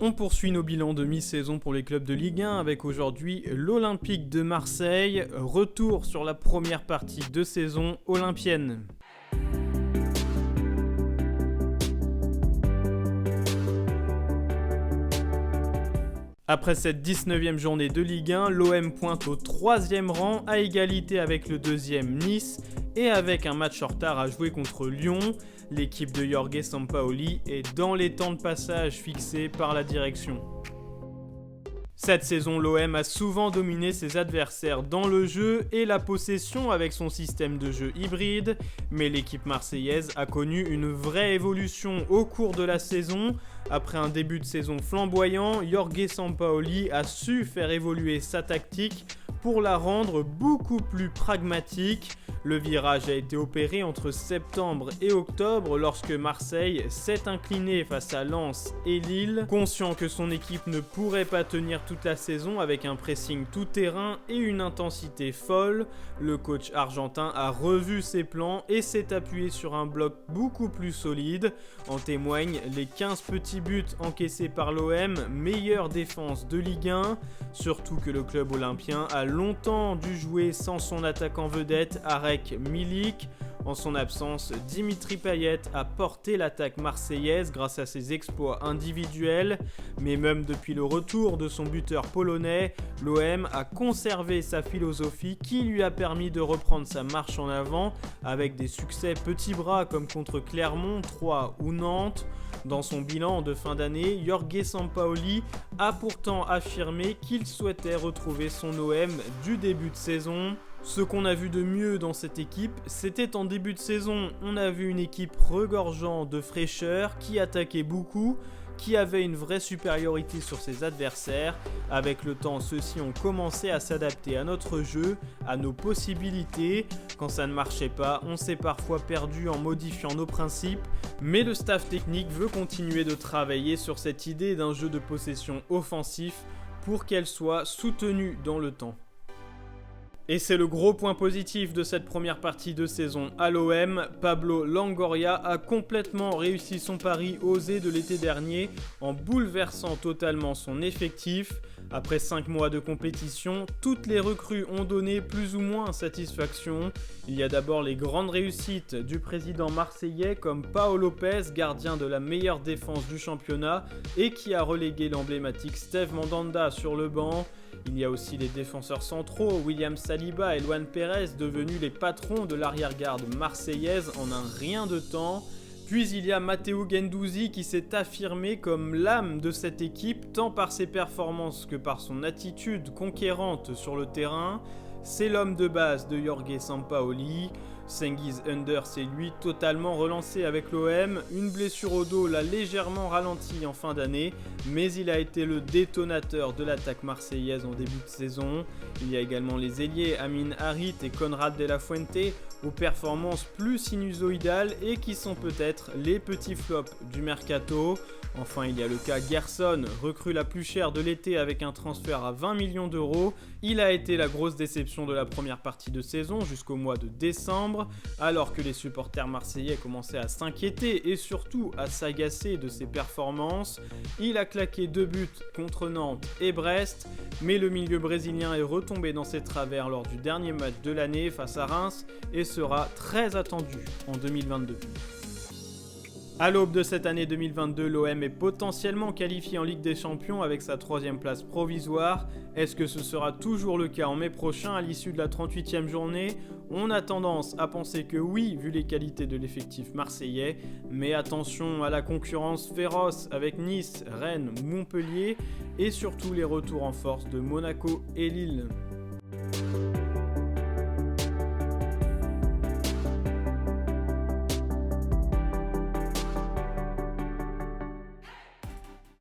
On poursuit nos bilans de mi-saison pour les clubs de Ligue 1 avec aujourd'hui l'Olympique de Marseille, retour sur la première partie de saison olympienne. Après cette 19e journée de Ligue 1, l'OM pointe au 3e rang à égalité avec le 2e Nice et avec un match en retard à jouer contre Lyon. L'équipe de Jorge Sampaoli est dans les temps de passage fixés par la direction. Cette saison, l'OM a souvent dominé ses adversaires dans le jeu et la possession avec son système de jeu hybride, mais l'équipe marseillaise a connu une vraie évolution au cours de la saison. Après un début de saison flamboyant, Jorge Sampaoli a su faire évoluer sa tactique pour la rendre beaucoup plus pragmatique. Le virage a été opéré entre septembre et octobre lorsque Marseille s'est incliné face à Lens et Lille. Conscient que son équipe ne pourrait pas tenir toute la saison avec un pressing tout-terrain et une intensité folle, le coach argentin a revu ses plans et s'est appuyé sur un bloc beaucoup plus solide. En témoignent les 15 petits buts encaissés par l'OM, meilleure défense de Ligue 1. Surtout que le club olympien a longtemps dû jouer sans son attaquant vedette Arek Milik. En son absence, Dimitri Payet a porté l'attaque marseillaise grâce à ses exploits individuels, mais même depuis le retour de son buteur polonais, l'OM a conservé sa philosophie qui lui a permis de reprendre sa marche en avant avec des succès petits bras comme contre Clermont, Troyes ou Nantes. Dans son bilan de fin d'année, Jorge Sampaoli a pourtant affirmé qu'il souhaitait retrouver son OM du début de saison. Ce qu'on a vu de mieux dans cette équipe, c'était en début de saison. On a vu une équipe regorgeant de fraîcheur, qui attaquait beaucoup, qui avait une vraie supériorité sur ses adversaires. Avec le temps, ceux-ci ont commencé à s'adapter à notre jeu, à nos possibilités. Quand ça ne marchait pas, on s'est parfois perdu en modifiant nos principes, mais le staff technique veut continuer de travailler sur cette idée d'un jeu de possession offensif pour qu'elle soit soutenue dans le temps. Et c'est le gros point positif de cette première partie de saison à l'OM. Pablo Longoria a complètement réussi son pari osé de l'été dernier en bouleversant totalement son effectif. Après 5 mois de compétition, toutes les recrues ont donné plus ou moins satisfaction. Il y a d'abord les grandes réussites du président marseillais comme Pau Lopez, gardien de la meilleure défense du championnat et qui a relégué l'emblématique Steve Mandanda sur le banc. Il y a aussi les défenseurs centraux, William Saliba et Luan Pérez, devenus les patrons de l'arrière-garde marseillaise en un rien de temps. Puis il y a Matteo Guendouzi qui s'est affirmé comme l'âme de cette équipe, tant par ses performances que par son attitude conquérante sur le terrain. C'est l'homme de base de Jorge Sampaoli. Cengiz Under s'est lui totalement relancé avec l'OM. Une blessure au dos l'a légèrement ralenti en fin d'année, mais il a été le détonateur de l'attaque marseillaise en début de saison. Il y a également les ailiers Amin Harit et Conrad de la Fuente aux performances plus sinusoïdales et qui sont peut-être les petits flops du mercato. Enfin, il y a le cas Gerson, recrue la plus chère de l'été avec un transfert à 20 millions d'euros. Il a été la grosse déception de la première partie de saison jusqu'au mois de décembre, alors que les supporters marseillais commençaient à s'inquiéter et surtout à s'agacer de ses performances. Il a claqué 2 buts contre Nantes et Brest, mais le milieu brésilien est retombé dans ses travers lors du dernier match de l'année face à Reims et sera très attendu en 2022. À l'aube de cette année 2022, l'OM est potentiellement qualifié en Ligue des Champions avec sa 3e place provisoire. Est-ce que ce sera toujours le cas en mai prochain à l'issue de la 38e journée ? On a tendance à penser que oui, vu les qualités de l'effectif marseillais, mais attention à la concurrence féroce avec Nice, Rennes, Montpellier et surtout les retours en force de Monaco et Lille.